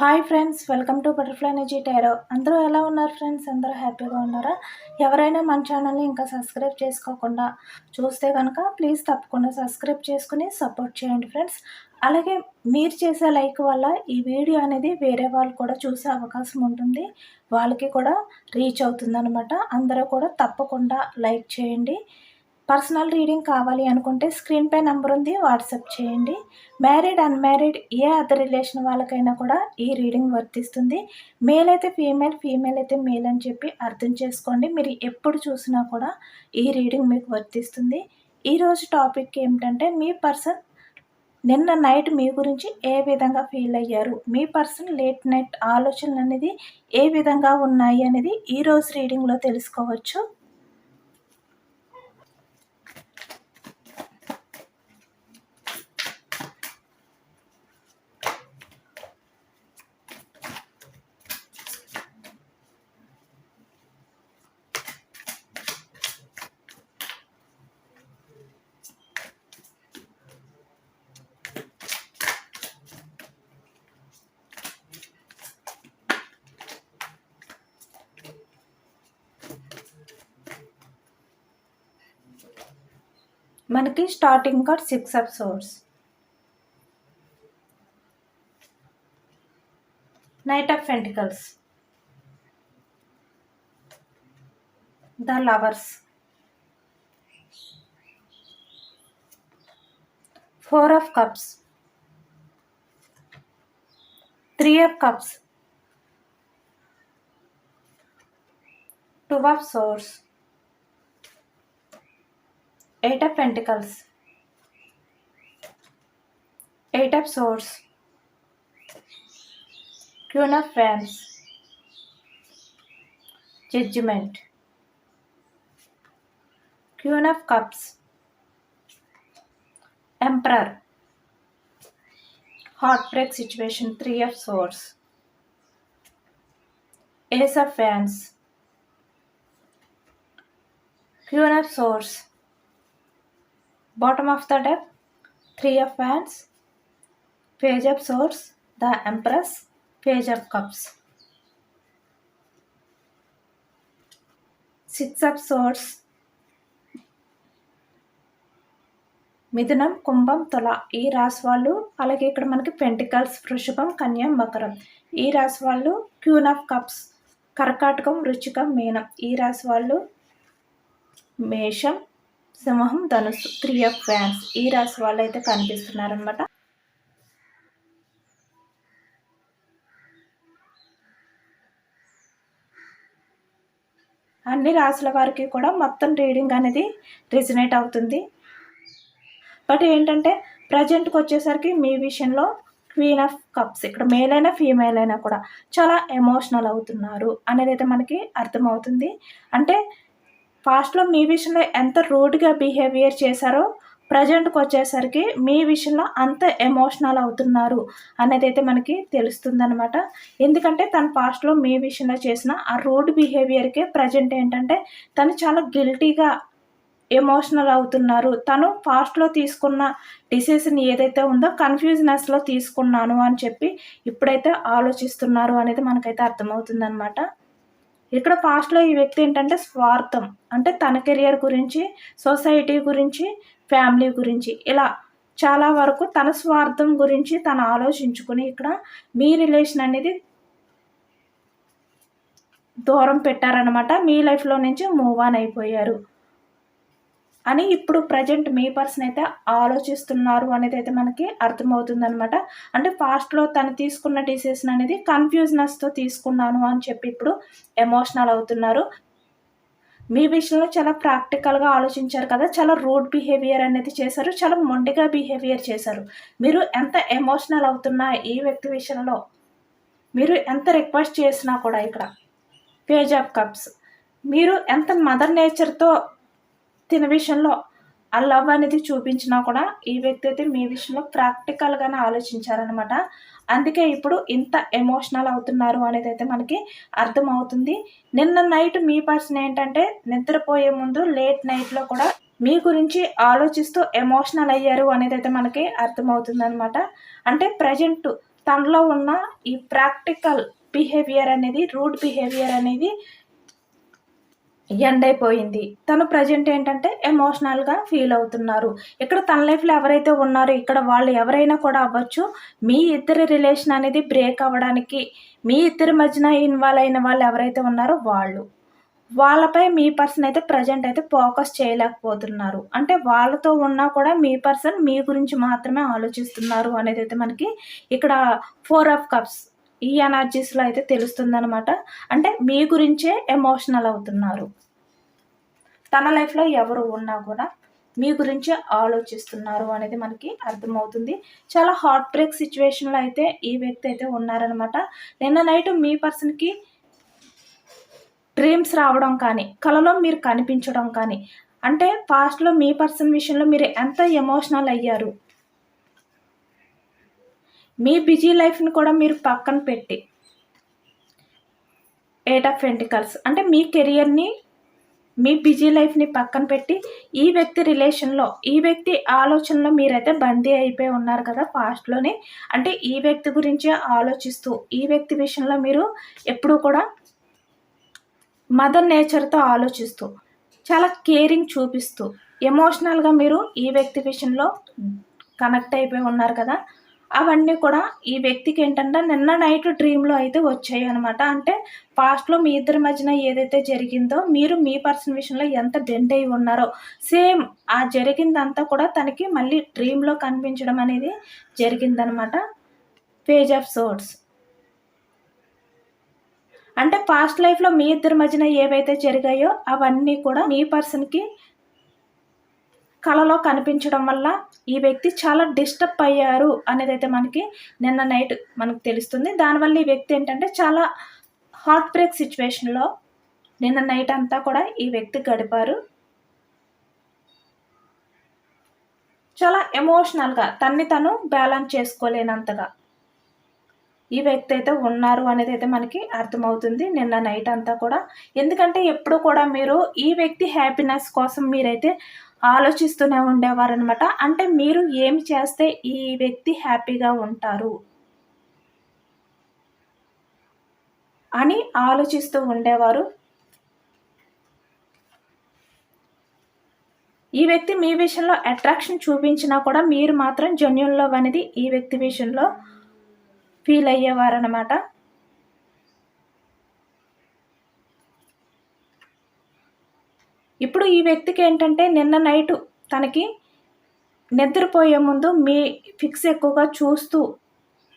Hi friends, welcome to butterfly energy tarot. అందరూ ఎలా ఉన్నారు ఫ్రెండ్స్? అందరూ హ్యాపీగా ఉన్నారా? ఎవరైనా మన ఛానల్ని ఇంకా సబ్స్క్రైబ్ చేసుకోకుండా చూస్తే కనుక ప్లీజ్ తప్పకుండా సబ్స్క్రైబ్ చేసుకుని సపోర్ట్ చేయండి ఫ్రెండ్స్. అలాగే మీరు చేసే లైక్ వల్ల ఈ వీడియో అనేది వేరే వాళ్ళు కూడా చూసే అవకాశం ఉంటుంది, వాళ్ళకి కూడా రీచ్ అవుతుందన్నమాట. అందరూ కూడా తప్పకుండా లైక్ చేయండి. పర్సనల్ రీడింగ్ కావాలి అనుకుంటే స్క్రీన్పై నెంబర్ ఉంది, వాట్సాప్ చేయండి. మ్యారీడ్ అన్మ్యారీడ్ ఏ అదర్ రిలేషన్ వాళ్ళకైనా కూడా ఈ రీడింగ్ వర్తిస్తుంది. మేల్ అయితే ఫీమేల్, ఫీమేల్ అయితే మేల్ అని చెప్పి అర్థం చేసుకోండి. మీరు ఎప్పుడు చూసినా కూడా ఈ రీడింగ్ మీకు వర్తిస్తుంది. ఈరోజు టాపిక్ ఏమిటంటే, మీ పర్సన్ నిన్న నైట్ మీ గురించి ఏ విధంగా ఫీల్ అయ్యారు, మీ పర్సన్ లేట్ నైట్ ఆలోచనలు అనేది ఏ విధంగా ఉన్నాయి అనేది ఈరోజు రీడింగ్లో తెలుసుకోవచ్చు. మనకి starting card 6 of swords, knight of pentacles, the lovers, 4 of cups, 3 of cups, 2 of swords, 8 of pentacles, 8 of swords, Queen of Wands, Judgment, Queen of Cups, Emperor, Heartbreak situation, 3 of Swords, Ace of Wands, Queen of Swords, bottom of the deck, 3 of Wands, Page of Swords, the Empress, Page of Cups, 6 of Swords, మిథునం, కుంభం, తుల ఈ రాశి వాళ్ళు. అలాగే ఇక్కడ మనకి pentacles, వృషభం, కన్య, మకరం ఈ రాశి వాళ్ళు. క్యూన్ ఆఫ్ కప్స్, కర్కాటకం, వృశ్చికం, మీనం ఈ రాశి వాళ్ళు. మేషం, సింహం, ధనుస్సు, 3 ఆఫ్ వ్యాన్స్ ఈ రాశి వాళ్ళు అయితే కనిపిస్తున్నారనమాట. అన్ని రాశుల వారికి కూడా మొత్తం రీడింగ్ అనేది రిజనేట్ అవుతుంది. బట్ ఏంటంటే ప్రజెంట్కి వచ్చేసరికి మీ విషయంలో క్వీన్ ఆఫ్ కప్స్, ఇక్కడ మేల్ అయినా ఫీమేల్ అయినా కూడా చాలా ఎమోషనల్ అవుతున్నారు అనేది అయితే మనకి అర్థమవుతుంది. అంటే పాస్ట్లో మీ విషయంలో ఎంత రూడ్గా బిహేవియర్ చేశారో ప్రజెంట్కి వచ్చేసరికి మీ విషయంలో అంత ఎమోషనల్ అవుతున్నారు అనేది అయితే మనకి తెలుస్తుంది అనమాట. ఎందుకంటే తను పాస్ట్లో మీ విషయంలో చేసిన ఆ రూడ్ బిహేవియర్కే ప్రజెంట్ ఏంటంటే తను చాలా గిల్టీగా ఎమోషనల్ అవుతున్నారు. తను పాస్ట్లో తీసుకున్న డిసిషన్ ఏదైతే ఉందో కన్ఫ్యూజనెస్లో తీసుకున్నాను అని చెప్పి ఇప్పుడైతే ఆలోచిస్తున్నారు అనేది మనకైతే అర్థమవుతుంది అనమాట. ఇక్కడ పాస్ట్లో ఈ వ్యక్తి ఏంటంటే స్వార్థం, అంటే తన కెరియర్ గురించి, సొసైటీ గురించి, ఫ్యామిలీ గురించి ఇలా చాలా వరకు తన స్వార్థం గురించి తను ఆలోచించుకుని ఇక్కడ మీ రిలేషన్ అనేది దూరం పెట్టారనమాట. మీ లైఫ్లో నుంచి మూవ్ ఆన్ అయిపోయారు అని ఇప్పుడు ప్రజెంట్ మీ పర్సన్ అయితే ఆలోచిస్తున్నారు అనేది అయితే మనకి అర్థమవుతుంది అనమాట. అంటే పాస్ట్లో తను తీసుకున్న డిసిషన్ అనేది కన్ఫ్యూజనెస్తో తీసుకున్నాను అని చెప్పి ఇప్పుడు ఎమోషనల్ అవుతున్నారు. మీ విషయంలో చాలా ప్రాక్టికల్గా ఆలోచించారు కదా, చాలా రూడ్ బిహేవియర్ అనేది చేశారు, చాలా మొండిగా బిహేవియర్ చేశారు. మీరు ఎంత ఎమోషనల్ అవుతున్నా ఈ వ్యక్తి విషయంలో, మీరు ఎంత రిక్వెస్ట్ చేసినా కూడా ఇక్కడ పేజ్ ఆఫ్ కప్స్, మీరు ఎంత మదర్ నేచర్తో తిన విషయంలో ఆ లవ్ అనేది చూపించినా కూడా ఈ వ్యక్తి అయితే మీ విషయంలో ప్రాక్టికల్గానే ఆలోచించారనమాట. అందుకే ఇప్పుడు ఇంత ఎమోషనల్ అవుతున్నారు అనేది అయితే మనకి అర్థమవుతుంది. నిన్న నైట్ మీ పర్సన్ ఏంటంటే నిద్రపోయే ముందు లేట్ నైట్లో కూడా మీ గురించి ఆలోచిస్తూ ఎమోషనల్ అయ్యారు అనేది అయితే మనకి అర్థమవుతుంది అనమాట. అంటే ప్రజెంట్ తనలో ఉన్న ఈ ప్రాక్టికల్ బిహేవియర్ అనేది, రూడ్ బిహేవియర్ అనేది ఎండ్ అయిపోయింది. తను ప్రజెంట్ ఏంటంటే ఎమోషనల్గా ఫీల్ అవుతున్నారు. ఇక్కడ తన లైఫ్లో ఎవరైతే ఉన్నారో, ఇక్కడ వాళ్ళు ఎవరైనా కూడా అవ్వచ్చు. మీ ఇద్దరి రిలేషన్ అనేది బ్రేక్ అవ్వడానికి, మీ ఇద్దరి మధ్యన ఇన్వాల్వ్ అయిన వాళ్ళు ఎవరైతే ఉన్నారో వాళ్ళపై మీ పర్సన్ అయితే ప్రజెంట్ అయితే ఫోకస్ చేయలేకపోతున్నారు. అంటే వాళ్ళతో ఉన్నా కూడా మీ పర్సన్ మీ గురించి మాత్రమే ఆలోచిస్తున్నారు అనేది అయితే మనకి ఇక్కడ 4 ఆఫ్ కప్స్ ఈ ఎనర్జీస్లో అయితే తెలుస్తుందనమాట. అంటే మీ గురించే ఎమోషనల్ అవుతున్నారు. తన లైఫ్లో ఎవరు ఉన్నా కూడా మీ గురించే ఆలోచిస్తున్నారు అనేది మనకి అర్థమవుతుంది. చాలా హార్ట్ బ్రేక్ సిచ్యువేషన్లో అయితే ఈ వ్యక్తి అయితే ఉన్నారనమాట. నిన్న నైట్ మీ పర్సన్కి డ్రీమ్స్ రావడం కానీ, కలలో మీరు కనిపించడం కానీ, అంటే పాస్ట్లో మీ పర్సన్ విషయంలో మీరు ఎంత ఎమోషనల్ అయ్యారు, మీ బిజీ లైఫ్ని కూడా మీరు పక్కన పెట్టి 8 ఆఫ్ పెంటికల్స్ అంటే మీ కెరియర్ని, మీ బిజీ లైఫ్ని పక్కన పెట్టి ఈ వ్యక్తి రిలేషన్లో, ఈ వ్యక్తి ఆలోచనలో మీరైతే బందీ అయిపోయి ఉన్నారు కదా పాస్ట్లోనే. అంటే ఈ వ్యక్తి గురించే ఆలోచిస్తూ, ఈ వ్యక్తి విషయంలో మీరు ఎప్పుడూ కూడా మదర్ నేచర్తో ఆలోచిస్తూ, చాలా కేరింగ్ చూపిస్తూ, ఎమోషనల్గా మీరు ఈ వ్యక్తి విషయంలో కనెక్ట్ అయిపోయి ఉన్నారు కదా. అవన్నీ కూడా ఈ వ్యక్తికి ఏంటంటే నిన్న నైట్ డ్రీమ్లో అయితే వచ్చాయి అనమాట. అంటే పాస్ట్లో మీ ఇద్దరి మధ్యన ఏదైతే జరిగిందో, మీరు మీ పర్సన్ విషయంలో ఎంత బెండ్ అయి ఉన్నారో, సేమ్ ఆ జరిగిందంతా కూడా తనకి మళ్ళీ డ్రీమ్లో కనిపించడం అనేది జరిగిందనమాట. పేజ్ ఆఫ్ సోర్డ్స్ అంటే పాస్ట్ లైఫ్లో మీ ఇద్దరి మధ్యన ఏవైతే జరిగాయో అవన్నీ కూడా మీ పర్సన్కి కలలో కనిపించడం వల్ల ఈ వ్యక్తి చాలా డిస్టర్బ్ అయ్యారు అనేది అయితే మనకి నిన్న నైట్ మనకు తెలుస్తుంది. దానివల్ల ఈ వ్యక్తి ఏంటంటే చాలా హార్ట్ బ్రేక్ సిచ్యువేషన్లో నిన్న నైట్ అంతా కూడా ఈ వ్యక్తి గడిపారు. చాలా ఎమోషనల్గా తన్ని తను బ్యాలెన్స్ చేసుకోలేనంతగా ఈ వ్యక్తి అయితే ఉన్నారు అనేది అయితే మనకి అర్థమవుతుంది నిన్న నైట్ అంతా కూడా. ఎందుకంటే ఎప్పుడు కూడా మీరు ఈ వ్యక్తి హ్యాపీనెస్ కోసం మీరైతే ఆలోచిస్తూనే ఉండేవారనమాట. అంటే మీరు ఏమి చేస్తే ఈ వ్యక్తి హ్యాపీగా ఉంటారు అని ఆలోచిస్తూ ఉండేవారు. ఈ వ్యక్తి మీ విషయంలో అట్రాక్షన్ చూపించినా కూడా మీరు మాత్రం జెన్యూన్ లవ్ అనేది ఈ వ్యక్తి విషయంలో ఫీల్ అయ్యేవారనమాట. ఇప్పుడు ఈ వ్యక్తికి ఏంటంటే నిన్న నైటు తనకి నిద్రపోయే ముందు మీ ఫిక్స్ ఎక్కువగా చూస్తూ,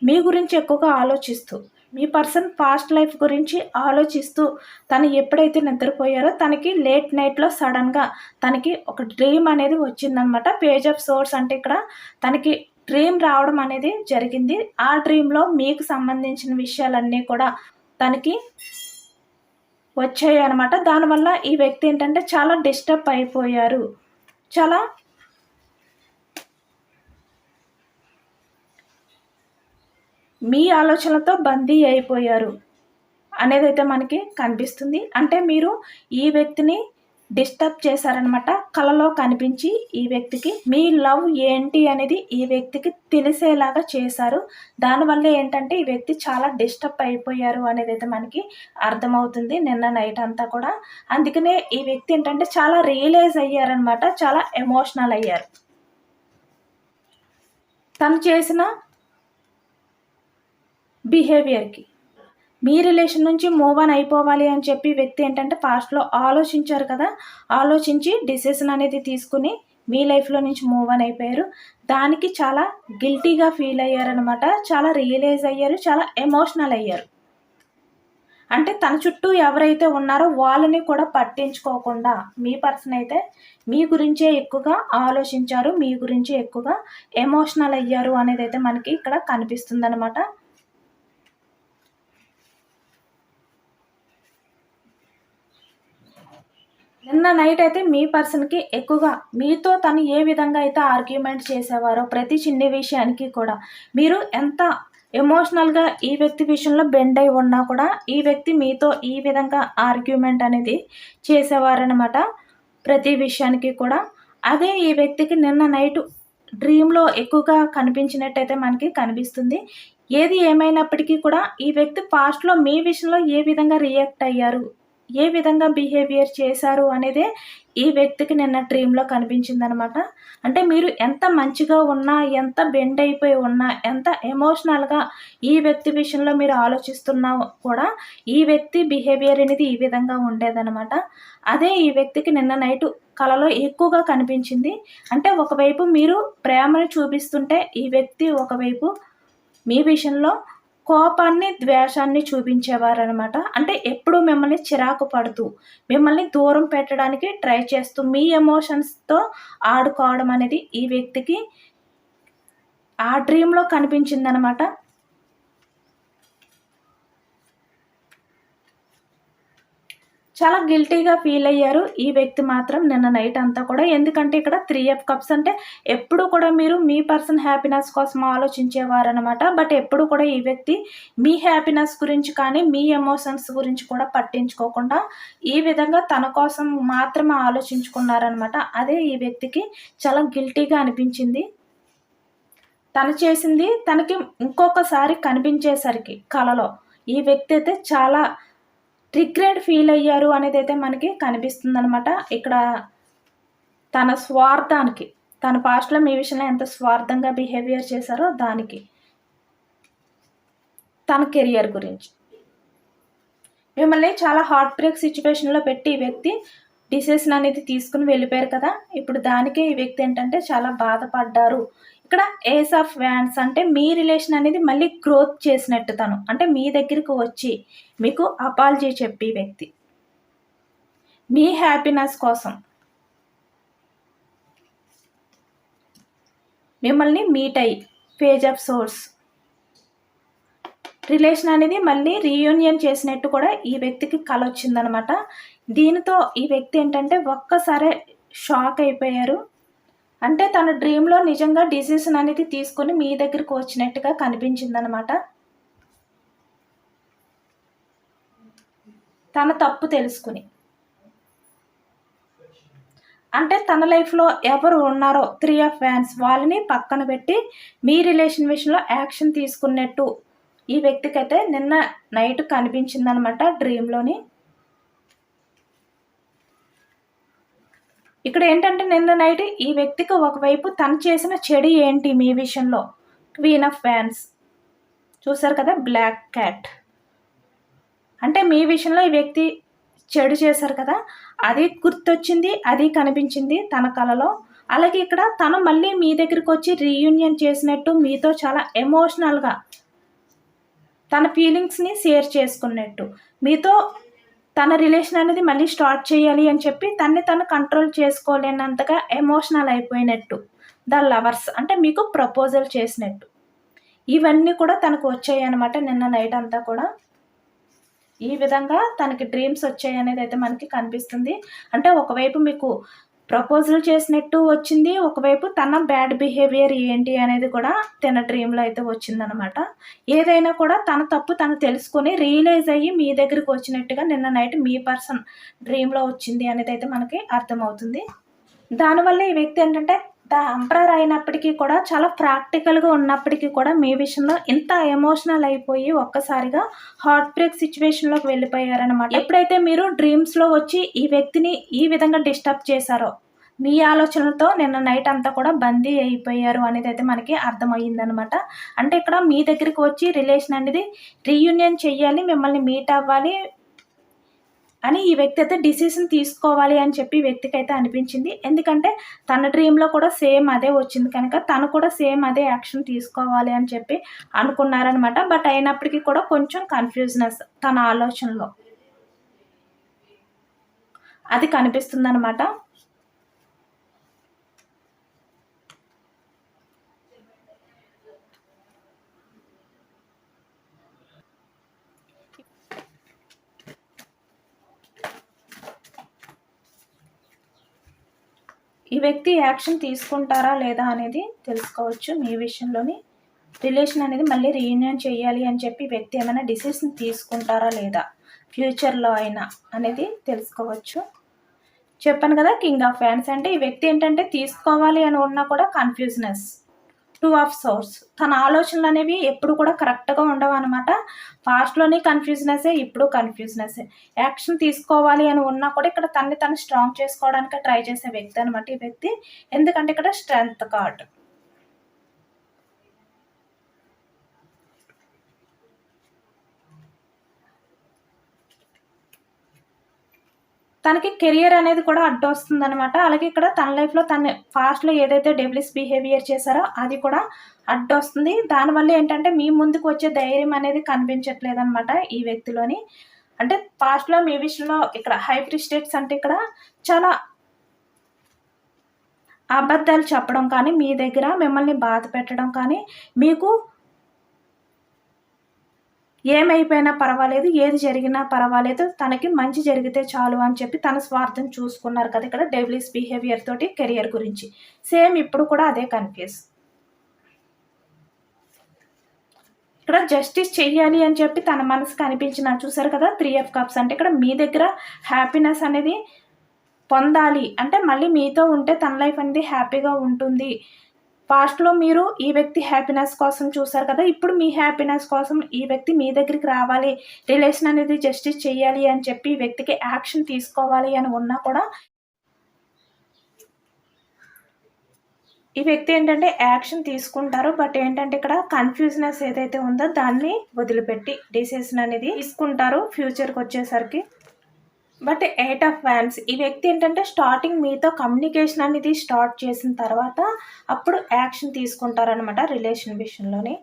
మీ గురించి ఎక్కువగా ఆలోచిస్తూ, మీ పర్సన్ పాస్ట్ లైఫ్ గురించి ఆలోచిస్తూ తను ఎప్పుడైతే నిద్రపోయారో తనకి లేట్ నైట్లో సడన్గా తనకి ఒక డ్రీమ్ అనేది వచ్చిందనమాట. పేజ్ ఆఫ్ సోర్స్ అంటే ఇక్కడ తనకి డ్రీమ్ రావడం అనేది జరిగింది. ఆ డ్రీమ్లో మీకు సంబంధించిన విషయాలన్నీ కూడా తనకి వచ్చాయి అనమాట. దానివల్ల ఈ వ్యక్తి ఏంటంటే చాలా డిస్టర్బ్ అయిపోయారు, చాలా మీ ఆలోచనలతో బందీ అయిపోయారు అనేది అయితే మనకి కనిపిస్తుంది. అంటే మీరు ఈ వ్యక్తిని డిస్టర్బ్ చేశారనమాట. కలలో కనిపించి ఈ వ్యక్తికి మీ లవ్ ఏంటి అనేది ఈ వ్యక్తికి తెలిసేలాగా చేశారు. దానివల్ల ఏంటంటే ఈ వ్యక్తి చాలా డిస్టర్బ్ అయిపోయారు అనేది అయితే మనకి అర్థమవుతుంది నిన్న నైట్ అంతా కూడా. అందుకనే ఈ వ్యక్తి ఏంటంటే చాలా రియలైజ్ అయ్యారనమాట, చాలా ఎమోషనల్ అయ్యారు. తను చేసిన బిహేవియర్కి మీ రిలేషన్ నుంచి మూవ్ ఆన్ అయిపోవాలి అని చెప్పి వ్యక్తి ఏంటంటే పాస్ట్లో ఆలోచించారు కదా, ఆలోచించి డిసిషన్ అనేది తీసుకుని మీ లైఫ్లో నుంచి మూవ్ ఆన్ అయిపోయారు. దానికి చాలా గిల్టీగా ఫీల్ అయ్యారనమాట, చాలా రియలైజ్ అయ్యారు, చాలా ఎమోషనల్ అయ్యారు. అంటే తన చుట్టూ ఎవరైతే ఉన్నారో వాళ్ళని కూడా పట్టించుకోకుండా మీ పర్సన్ అయితే మీ గురించే ఎక్కువగా ఆలోచించారు, మీ గురించే ఎక్కువగా ఎమోషనల్ అయ్యారు అనేది అయితే మనకి ఇక్కడ కనిపిస్తుంది అనమాట. నిన్న నైట్ అయితే మీ పర్సన్కి ఎక్కువగా మీతో తను ఏ విధంగా అయితే ఆర్గ్యుమెంట్ చేసేవారో ప్రతి చిన్న విషయానికి కూడా మీరు ఎంత ఎమోషనల్గా ఈ వ్యక్తి విషయంలో బెండ్ అయి ఉన్నా కూడా ఈ వ్యక్తి మీతో ఈ విధంగా ఆర్గ్యుమెంట్ అనేది చేసేవారనమాట ప్రతి విషయానికి కూడా. అదే ఈ వ్యక్తికి నిన్న నైట్ డ్రీమ్లో ఎక్కువగా కనిపించినట్టయితే మనకి కనిపిస్తుంది. ఏది ఏమైనప్పటికీ కూడా ఈ వ్యక్తి పాస్ట్‌లో మీ విషయంలో ఏ విధంగా రియాక్ట్ అయ్యారు, ఏ విధంగా బిహేవియర్ చేశారు అనేదే ఈ వ్యక్తికి నిన్న డ్రీమ్‌లో కనిపించిందనమాట. అంటే మీరు ఎంత మంచిగా ఉన్నా, ఎంత బెండ్ అయిపోయి ఉన్నా, ఎంత ఎమోషనల్‌గా ఈ వ్యక్తి విషయంలో మీరు ఆలోచిస్తున్నా కూడా ఈ వ్యక్తి బిహేవియర్ అనేది ఈ విధంగా ఉండేదనమాట. అదే ఈ వ్యక్తికి నిన్న నైటు కలలో ఎక్కువగా కనిపించింది. అంటే ఒకవైపు మీరు ప్రేమను చూపిస్తుంటే ఈ వ్యక్తి ఒకవైపు మీ విషయంలో కోపాన్ని, ద్వేషాన్ని చూపించేవారనమాట. అంటే ఎప్పుడూ మిమ్మల్ని చిరాకు పడుతూ, మిమ్మల్ని దూరం పెట్టడానికి ట్రై చేస్తూ, మీ ఎమోషన్స్‌తో ఆడుకోవడం అనేది ఈ వ్యక్తికి ఆ డ్రీమ్‌లో కనిపించిందనమాట. చాలా గిల్టీగా ఫీల్ అయ్యారు ఈ వ్యక్తి మాత్రం నిన్న నైట్ అంతా కూడా. ఎందుకంటే ఇక్కడ 3 ఆఫ్ కప్స్ అంటే ఎప్పుడు కూడా మీరు మీ పర్సన్ హ్యాపీనెస్ కోసం ఆలోచించేవారనమాట. బట్ ఎప్పుడు కూడా ఈ వ్యక్తి మీ హ్యాపీనెస్ గురించి కానీ, మీ ఎమోషన్స్ గురించి కూడా పట్టించుకోకుండా ఈ విధంగా తన కోసం మాత్రమే ఆలోచించుకున్నారనమాట. అదే ఈ వ్యక్తికి చాలా గిల్టీగా అనిపించింది. తను చేసింది తనకి ఇంకొకసారి కనిపించేసరికి కలలో ఈ వ్యక్తి అయితే చాలా రిగ్రెట్ ఫీల్ అయ్యారు అనేదైతే మనకి కనిపిస్తుందనమాట. ఇక్కడ తన స్వార్థానికి, తన పాస్ట్‌లో మీ విషయంలో ఎంత స్వార్థంగా బిహేవియర్ చేశారో దానికి. తన కెరియర్ గురించి. మిమ్మల్ని చాలా హార్ట్ బ్రేక్ సిచ్యువేషన్‌లో పెట్టి ఈ వ్యక్తి డిసిషన్ అనేది తీసుకొని వెళ్ళిపోయారు కదా! ఇప్పుడు దానికే ఈ వ్యక్తి ఏంటంటే చాలా బాధపడ్డారు. ఇక్కడ ఏస్ ఆఫ్ వ్యాండ్స్ అంటే మీ రిలేషన్ అనేది మళ్ళీ గ్రోత్ చేసినట్టు తను. అంటే మీ దగ్గరికి వచ్చి మీకు అపాలజీ చెప్పి వ్యక్తి. మీ హ్యాపీనెస్ కోసం మిమ్మల్ని మీట్ అయ్యి పేజ్ ఆఫ్ సోర్స్ రిలేషన్ అనేది మళ్ళీ రీయూనియన్ చేసినట్టు కూడా ఈ వ్యక్తికి కల వచ్చిందనమాట. దీనితో ఈ వ్యక్తి ఏంటంటే ఒక్కసారే షాక్ అయిపోయారు. అంటే తన డ్రీమ్‌లో నిజంగా డిసిషన్ అనేది తీసుకొని మీ దగ్గరికి వచ్చినట్టుగా కనిపించిందనమాట. తన తప్పు తెలుసుకుని. అంటే తన లైఫ్‌లో ఎవరు ఉన్నారో 3 ఆఫ్ వ్యాండ్స్ వాళ్ళని పక్కన పెట్టి మీ రిలేషన్ విషయంలో యాక్షన్ తీసుకున్నట్టు ఈ వ్యక్తికైతే నిన్న నైట్ కనిపించిందనమాట డ్రీమ్‌లోని. ఇక్కడ ఏంటంటే నిన్న నైట్ ఈ వ్యక్తికి ఒకవైపు తను చేసిన చెడు ఏంటి మీ విషయంలో, క్వీన్ ఆఫ్ వ్యాండ్స్ చూసారు కదా, బ్లాక్ క్యాట్. అంటే మీ విషయంలో ఈ వ్యక్తి చెడు చేశారు కదా, అది గుర్తొచ్చింది, అది కనిపించింది తన కలలో. అలాగే ఇక్కడ తను మళ్ళీ మీ దగ్గరికి వచ్చి రీయూనియన్ చేసినట్టు మీతో చాలా ఎమోషనల్గా తన ఫీలింగ్స్ని షేర్ చేసుకున్నట్టు, మీతో తన రిలేషన్ అనేది మళ్ళీ స్టార్ట్ చేయాలి అని చెప్పి తన్ని తను కంట్రోల్ చేసుకోలేనంతగా ఎమోషనల్ అయిపోయినట్టు. ద లవర్స్ అంటే మీకు ప్రపోజల్ చేసినట్టు. ఇవన్నీ కూడా తనకు వచ్చాయి అన్నమాట నిన్న నైట్ అంతా కూడా. ఈ విధంగా తనకి డ్రీమ్స్ వచ్చాయి అనేది అయితే మనకి కనిపిస్తుంది. అంటే ఒకవైపు మీకు ప్రపోజల్ చేసినట్టు వచ్చింది, ఒకవైపు తన బ్యాడ్ బిహేవియర్ ఏంటి అనేది కూడా తన డ్రీమ్‌లో అయితే వచ్చిందనమాట. ఏదైనా కూడా తన తప్పు తను తెలుసుకొని రియలైజ్ అయ్యి మీ దగ్గరికి వచ్చినట్టుగా నిన్న నైట్ మీ పర్సన్ డ్రీమ్‌లో వచ్చింది అనేది అయితే మనకి అర్థమవుతుంది. దానివల్ల ఈ వ్యక్తి ఏంటంటే ద ఎంపరర్ అయినప్పటికీ కూడా చాలా ప్రాక్టికల్‌గా ఉన్నప్పటికీ కూడా మీ విషయంలో ఇంత ఎమోషనల్ అయిపోయి ఒక్కసారిగా హార్ట్ బ్రేక్ సిచ్యువేషన్‌లోకి వెళ్ళిపోయారనమాట. ఎప్పుడైతే మీరు డ్రీమ్స్‌లో వచ్చి ఈ వ్యక్తిని ఈ విధంగా డిస్టర్బ్ చేశారో, మీ ఆలోచనలతో నిన్న నైట్ అంతా కూడా బందీ అయిపోయారు అనేది అయితే మనకి అర్థమయ్యిందనమాట. అంటే ఇక్కడ మీ దగ్గరికి వచ్చి రిలేషన్ అనేది రీయూనియన్ చెయ్యాలి, మిమ్మల్ని మీట్ అవ్వాలి అని ఈ వ్యక్తి అయితే డిసిషన్ తీసుకోవాలి అని చెప్పి ఈ వ్యక్తికి అయితే అనిపించింది. ఎందుకంటే తన డ్రీమ్‌లో కూడా సేమ్ అదే వచ్చింది కనుక తను కూడా సేమ్ అదే యాక్షన్ తీసుకోవాలి అని చెప్పి అనుకున్నారనమాట. బట్ అయినప్పటికీ కూడా కొంచెం కన్‌ఫ్యూజనెస్ తన ఆలోచనలో. అది కనిపిస్తుందనమాట. ఈ వ్యక్తి యాక్షన్ తీసుకుంటారా లేదా అనేది తెలుసుకోవచ్చు మీ విషయంలోని. రిలేషన్ అనేది మళ్ళీ రీయూనియన్ చేయాలి అని చెప్పి వ్యక్తి ఏమైనా డిసిషన్ తీసుకుంటారా లేదా ఫ్యూచర్లో అయినా అనేది తెలుసుకోవచ్చు. చెప్పాను కదా, కింగ్ ఆఫ్ వ్యాండ్స్ అంటే ఈ వ్యక్తి ఏంటంటే తీసుకోవాలి అని ఉన్నా కూడా కన్ఫ్యూజనెస్. Two of swords. తన ఆలోచనలు అనేవి ఎప్పుడు కూడా కరెక్ట్గా ఉండవు అనమాట. పాస్ట్లోని కన్ఫ్యూజనెసే, ఇప్పుడు కన్ఫ్యూజనెసే. యాక్షన్ తీసుకోవాలి అని ఉన్నా కూడా ఇక్కడ తనని తను స్ట్రాంగ్ చేసుకోవడానికి ట్రై చేసే వ్యక్తి అనమాట ఈ వ్యక్తి. ఎందుకంటే ఇక్కడ స్ట్రెంగ్త్ కార్డ్. తనకి కెరియర్ అనేది కూడా అడ్డొస్తుందనమాట. అలాగే ఇక్కడ తన లైఫ్‌లో తను పాస్ట్‌లో ఏదైతే డెవిలిష్ బిహేవియర్ చేశారో అది కూడా అడ్డొస్తుంది. దానివల్ల ఏంటంటే మీ ముందుకు వచ్చే ధైర్యం అనేది కనిపించట్లేదనమాట ఈ వ్యక్తిలోని. అంటే పాస్ట్‌లో మీ విషయంలో ఇక్కడ హై ప్రీస్టెస్ అంటే ఇక్కడ చాలా అబద్ధాలు చెప్పడం కానీ, మీ దగ్గర మిమ్మల్ని బాధ పెట్టడం కానీ, మీకు ఏమైపోయినా పర్వాలేదు, ఏది జరిగినా పర్వాలేదు, తనకి మంచి జరిగితే చాలు అని చెప్పి తన స్వార్థం చూసుకున్నారు కదా ఇక్కడ డెవిలిష్ బిహేవియర్ తోటి కెరియర్ గురించి. సేమ్ ఇప్పుడు కూడా అదే కన్ఫ్యూజ్. ఇక్కడ జస్టిస్ చెయ్యాలి అని చెప్పి తన మనసుకు అనిపించిన చూసారు కదా 3 ఆఫ్ కప్స్ అంటే ఇక్కడ మీ దగ్గర హ్యాపీనెస్ అనేది పొందాలి అంటే మళ్ళీ మీతో ఉంటే తన లైఫ్ అనేది హ్యాపీగా ఉంటుంది. పాస్ట్‌లో మీరు ఈ వ్యక్తి హ్యాపీనెస్ కోసం చూసారు కదా! ఇప్పుడు మీ హ్యాపీనెస్ కోసం ఈ వ్యక్తి మీ దగ్గరికి రావాలి, రిలేషన్ అనేది జస్టిస్ చేయాలి అని చెప్పి ఈ వ్యక్తికి యాక్షన్ తీసుకోవాలి అని ఉన్నా కూడా ఈ వ్యక్తి ఏంటంటే యాక్షన్ తీసుకుంటారు. బట్ ఏంటంటే ఇక్కడ కన్‌ఫ్యూజనెస్ ఏదైతే ఉందో దాన్ని వదిలిపెట్టి డెసిషన్ అనేది తీసుకుంటారు ఫ్యూచర్‌కొచ్చేసరికి. బట్ 8 ఆఫ్ వ్యాండ్స్ ఈ వ్యక్తి ఏంటంటే స్టార్టింగ్ మీతో కమ్యూనికేషన్ అనేది స్టార్ట్ చేసిన తర్వాత అప్పుడు యాక్షన్ తీసుకుంటారనమాట రిలేషన్ విషయంలోని.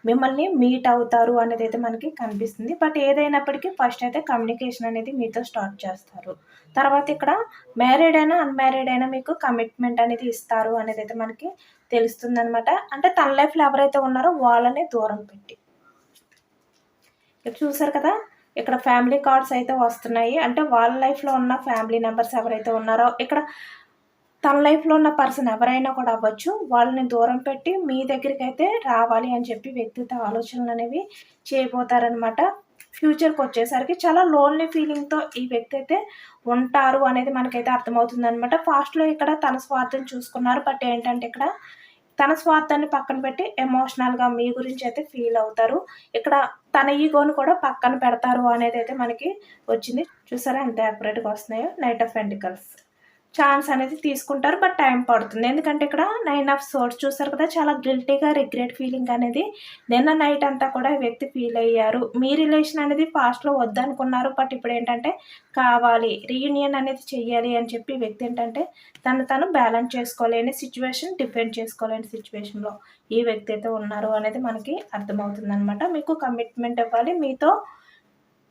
మిమ్మల్ని మీట్ అవుతారు అనేదైతే మనకి కనిపిస్తుంది. బట్ ఏదైనప్పటికీ ఫస్ట్ అయితే కమ్యూనికేషన్ అనేది మీతో స్టార్ట్ చేస్తారు. తర్వాత ఇక్కడ మ్యారీడ్ అయినా, అన్‌మ్యారీడ్ అయినా మీకు కమిట్మెంట్ అనేది ఇస్తారు అనేదైతే మనకి తెలుస్తుందనమాట. అంటే తన లైఫ్‌లో ఎవరైతే ఉన్నారో వాళ్ళని దూరం పెట్టి. ఇక్కడ చూసారు కదా! ఇక్కడ ఫ్యామిలీ కార్డ్స్ అయితే వస్తున్నాయి. అంటే వాళ్ళ లైఫ్‌లో ఉన్న ఫ్యామిలీ మెంబర్స్ ఎవరైతే ఉన్నారో ఇక్కడ తన లైఫ్‌లో ఉన్న పర్సన్ ఎవరైనా కూడా అవ్వచ్చు. వాళ్ళని దూరం పెట్టి మీ దగ్గరికైతే రావాలి అని చెప్పి వ్యక్తిగత ఆలోచనలనేవి చేయబోతారనమాట. ఫ్యూచర్‌కొచ్చేసరికి చాలా లోన్లీ ఫీలింగ్‌తో ఈ వ్యక్తి అయితే ఉంటారు అనేది మనకైతే అర్థమవుతుందనమాట. పాస్ట్‌లో ఇక్కడ తన స్వార్థం చూసుకున్నారు. బట్ ఏంటంటే ఇక్కడ తన స్వార్థాన్ని పక్కన పెట్టి ఎమోషనల్‌గా మీ గురించి అయితే ఫీల్ అవుతారు. ఇక్కడ తన ఈగోని కూడా పక్కన పెడతారు అనేదైతే మనకి వచ్చింది. చూసారా ఎంత యాక్యురేట్‌గా వస్తున్నాయో? Knight of pentacles. ఛాన్స్ అనేది తీసుకుంటారు. బట్ టైం పడుతుంది. ఎందుకంటే ఇక్కడ 9 ఆఫ్ సోర్డ్స్ చూసారు కదా! చాలా గిల్టీగా రిగ్రెట్ ఫీలింగ్ అనేది నిన్న నైట్ అంతా కూడా ఈ వ్యక్తి ఫీల్ అయ్యారు. మీ రిలేషన్ అనేది పాస్ట్‌లో వద్దనుకున్నారు. బట్ ఇప్పుడేంటంటే కావాలి, రీయూనియన్ అనేది చెయ్యాలి అని చెప్పి ఈ వ్యక్తి ఏంటంటే తను బ్యాలెన్స్ చేసుకోలేని సిచ్యువేషన్, డిఫెండ్ చేసుకోలేని సిచ్యువేషన్‌లో ఈ వ్యక్తి అయితే ఉన్నారు అనేది మనకి అర్థమవుతుందనమాట. మీకు కమిట్మెంట్ ఇవ్వాలి. మీతో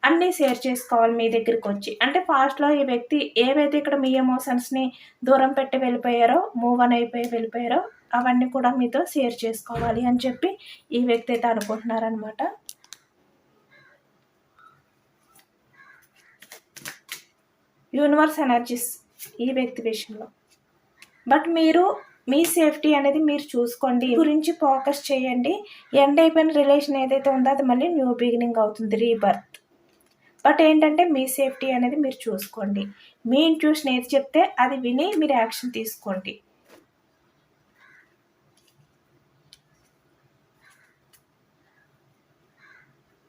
అన్నీ షేర్ చేసుకోవాలి మీ దగ్గరికొచ్చి. అంటే పాస్ట్‌లో ఈ వ్యక్తి ఏవైతే ఇక్కడ మీ ఎమోషన్స్‌ని దూరం పెట్టి వెళ్ళిపోయారో, మూవ్ ఆన్ అయిపోయి వెళ్ళిపోయారో అవన్నీ కూడా మీతో షేర్ చేసుకోవాలి అని చెప్పి ఈ వ్యక్తి అయితే అనుకుంటున్నారనమాట. యూనివర్స్ ఎనర్జీస్ ఈ వ్యక్తి విషయంలో. బట్ మీరు మీ సేఫ్టీ అనేది మీరు చూసుకోండి. గురించి ఫోకస్ చేయండి. ఎండ్ అయిపోయిన రిలేషన్ ఏదైతే ఉందో అది మళ్ళీ న్యూ బిగినింగ్ అవుతుంది. రీబర్త్. బట్ ఏంటంటే మీ సేఫ్టీ అనేది మీరు చూసుకోండి. మీ ఇంట్యూషన్ ఏది చెప్తే అది విని మీరు యాక్షన్ తీసుకోండి.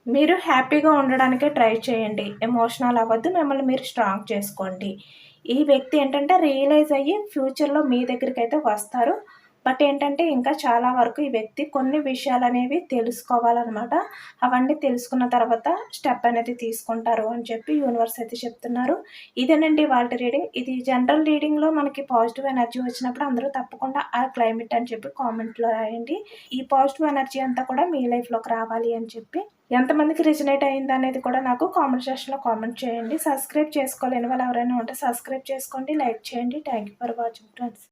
మీరు హ్యాపీగా ఉండడానికే ట్రై చేయండి. ఎమోషనల్ అవ్వద్దు. మిమ్మల్ని మీరు స్ట్రాంగ్ చేసుకోండి. ఈ వ్యక్తి ఏంటంటే రియలైజ్ అయ్యి ఫ్యూచర్‌లో మీ దగ్గరికైతే వస్తారు. బట్ ఏంటంటే ఇంకా చాలా వరకు ఈ వ్యక్తి కొన్ని విషయాలనేవి తెలుసుకోవాలనమాట. అవన్నీ తెలుసుకున్న తర్వాత స్టెప్ అనేది తీసుకుంటారు అని చెప్పి యూనివర్స్ అయితే చెప్తున్నారు. ఇదేనండి ఇవాల్టి రీడింగ్. ఇది జనరల్ రీడింగ్‌లో మనకి పాజిటివ్ ఎనర్జీ వచ్చినప్పుడు అందరూ తప్పకుండా ఆ క్లైమేట్ అని చెప్పి కామెంట్‌లో రాయండి. ఈ పాజిటివ్ ఎనర్జీ అంతా కూడా మీ లైఫ్‌లోకి రావాలి అని చెప్పి ఎంతమందికి రిజనేట్ అయిందనేది కూడా నాకు కామెంట్ సెక్షన్‌లో కామెంట్ చేయండి. సబ్స్క్రైబ్ చేసుకోలేని వాళ్ళు ఎవరైనా ఉంటే సబ్స్క్రైబ్ చేసుకోండి, లైక్ చేయండి. Thank you for watching friends.